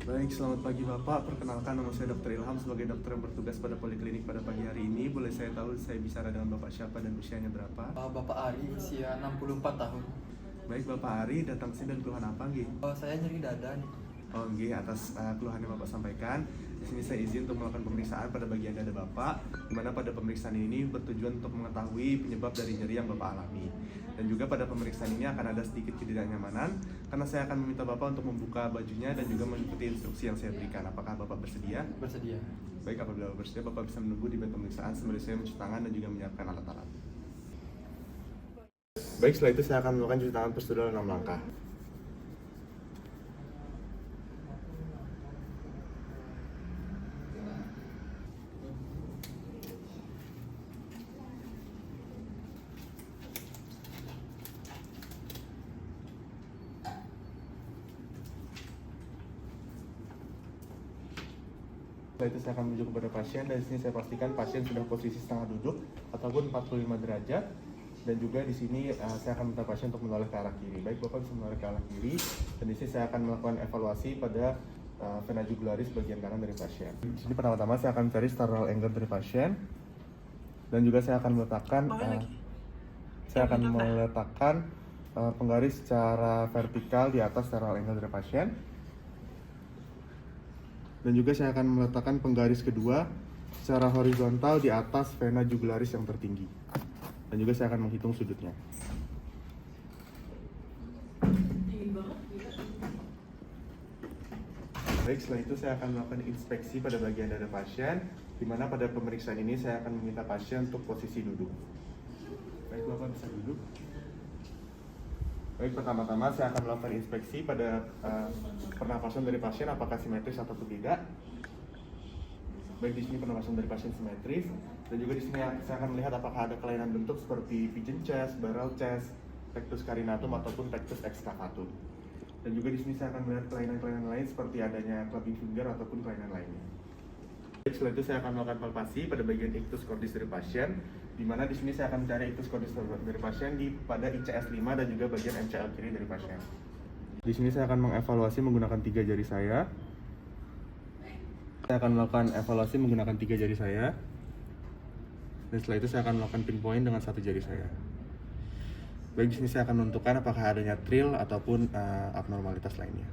Baik, selamat pagi Bapak. Perkenalkan, nama saya Dr. Ilham sebagai dokter yang bertugas pada poliklinik pada pagi hari ini. Boleh saya tahu saya bicara dengan Bapak siapa dan usianya berapa? Bapak Ari, usia 64 tahun. Baik, Bapak Ari, datang sini dan keluhan apa, nggih? Saya nyeri dada nih. Oh, nggih, atas keluhan yang Bapak sampaikan. Di sini saya izin untuk melakukan pemeriksaan pada bagian dada Bapak, di mana pada pemeriksaan ini bertujuan untuk mengetahui penyebab dari nyeri yang Bapak alami. Dan juga pada pemeriksaan ini akan ada sedikit ketidaknyamanan, karena saya akan meminta Bapak untuk membuka bajunya dan juga mengikuti instruksi yang saya berikan. Apakah Bapak bersedia? Bersedia. Baik, apabila Bapak bersedia, Bapak bisa menunggu di bed pemeriksaan sembari saya mencuci tangan dan juga menyiapkan alat-alat. Baik, setelah itu saya akan melakukan cuci tangan prosedural 6 langkah. Setelah itu saya akan menuju kepada pasien, dan di sini saya pastikan pasien sudah posisi setengah duduk ataupun 45 derajat. Dan juga di sini saya akan minta pasien untuk menoleh ke arah kiri. Baik, Bapak bisa menoleh ke arah kiri. Dan di sini saya akan melakukan evaluasi pada vena jugularis bagian kanan dari pasien. Di sini pertama-tama saya akan mencari sternal angle dari pasien. Dan juga saya akan meletakkan penggaris secara vertikal di atas sternal angle dari pasien. Dan juga saya akan meletakkan penggaris kedua secara horizontal di atas vena jugularis yang tertinggi. Dan juga saya akan menghitung sudutnya. Baik, setelah itu saya akan melakukan inspeksi pada bagian dada pasien, di mana pada pemeriksaan ini saya akan meminta pasien untuk posisi duduk. Baik, Bapak bisa duduk. Baik, pertama-tama saya akan melakukan inspeksi pada pernapasan dari pasien apakah simetris ataupun tidak. Baik, di sini pernapasan dari pasien simetris, dan juga di sini saya akan melihat apakah ada kelainan bentuk seperti pigeon chest, barrel chest, pectus carinatum ataupun pectus excavatum. Dan juga di sini saya akan melihat kelainan-kelainan lain seperti adanya clubbing finger ataupun kelainan lainnya. Baik, setelah itu saya akan melakukan palpasi pada bagian ictus cordis dari pasien, di mana di sini saya akan mencari ictus cordis dari pasien pada ICS 5 dan juga bagian MCL kiri dari pasien. Di sini saya akan mengevaluasi menggunakan 3 jari saya. Saya akan melakukan evaluasi menggunakan 3 jari saya. Dan setelah itu saya akan melakukan pinpoint dengan 1 jari saya. Baik, di sini saya akan menentukan apakah adanya trill ataupun abnormalitas lainnya.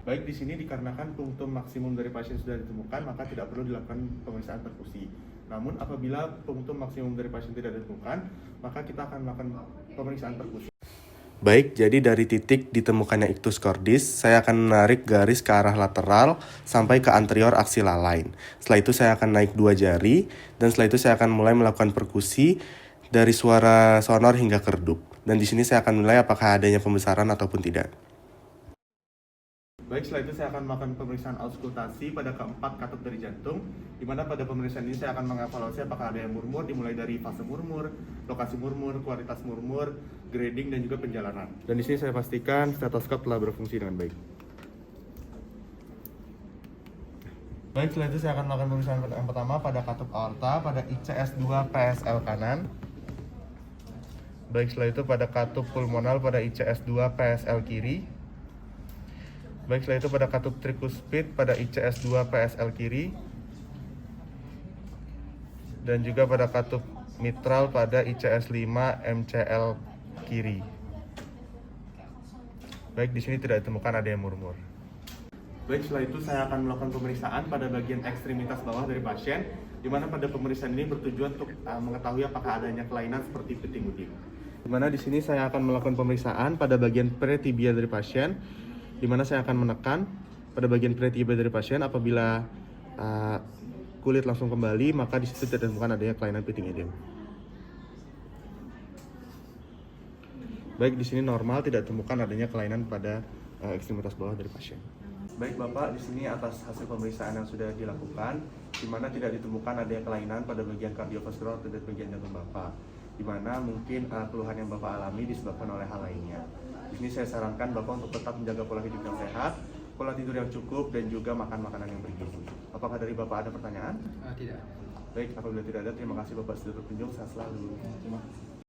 Baik, di sini dikarenakan punctum maksimum dari pasien sudah ditemukan, maka tidak perlu dilakukan pemeriksaan perkusi. Namun apabila punctum maksimum dari pasien tidak ditemukan, maka kita akan melakukan pemeriksaan perkusi. Baik, jadi dari titik ditemukannya ictus cordis, saya akan menarik garis ke arah lateral sampai ke anterior axilla line. Setelah itu saya akan naik 2 jari, dan setelah itu saya akan mulai melakukan perkusi dari suara sonor hingga ke redup. Dan di sini saya akan menilai apakah adanya pembesaran ataupun tidak. Baik, setelah itu saya akan melakukan pemeriksaan auskultasi pada keempat katup dari jantung, di mana pada pemeriksaan ini saya akan mengevaluasi apakah ada yang murmur, dimulai dari fase murmur, lokasi murmur, kualitas murmur, grading, dan juga penjalanan. Dan di sini saya pastikan stetoskop telah berfungsi dengan baik. Baik, setelah itu saya akan melakukan pemeriksaan yang pertama pada katup aorta, pada ICS 2 PSL kanan. Baik, setelah itu pada katup pulmonal pada ICS 2 PSL kiri. Baik, setelah itu pada katup trikuspid pada ICS 2 PSL kiri. Dan juga pada katup mitral pada ICS 5 MCL kiri. Baik, di sini tidak ditemukan ada yang murmur. Baik, setelah itu saya akan melakukan pemeriksaan pada bagian ekstremitas bawah dari pasien, di mana pada pemeriksaan ini bertujuan untuk mengetahui apakah adanya kelainan seperti puting udin. Di mana di sini saya akan melakukan pemeriksaan pada bagian pretibia dari pasien, di mana saya akan menekan pada bagian pretibia dari pasien. Apabila kulit langsung kembali, maka di situ tidak ditemukan adanya kelainan puting udin. Baik, di sini normal, tidak ditemukan adanya kelainan pada ekstremitas bawah dari pasien. Baik, Bapak, di sini atas hasil pemeriksaan yang sudah dilakukan, di mana tidak ditemukan adanya kelainan pada bagian kardiovaskular atau bagian jantung Bapak, di mana mungkin keluhan yang Bapak alami disebabkan oleh hal lainnya. Di sini saya sarankan Bapak untuk tetap menjaga pola hidup yang sehat, pola tidur yang cukup, dan juga makan makanan yang bergizi. Apakah dari Bapak ada pertanyaan? Tidak. Baik, apabila tidak ada, terima kasih Bapak sudah berkunjung. Sehat selalu. Terima kasih.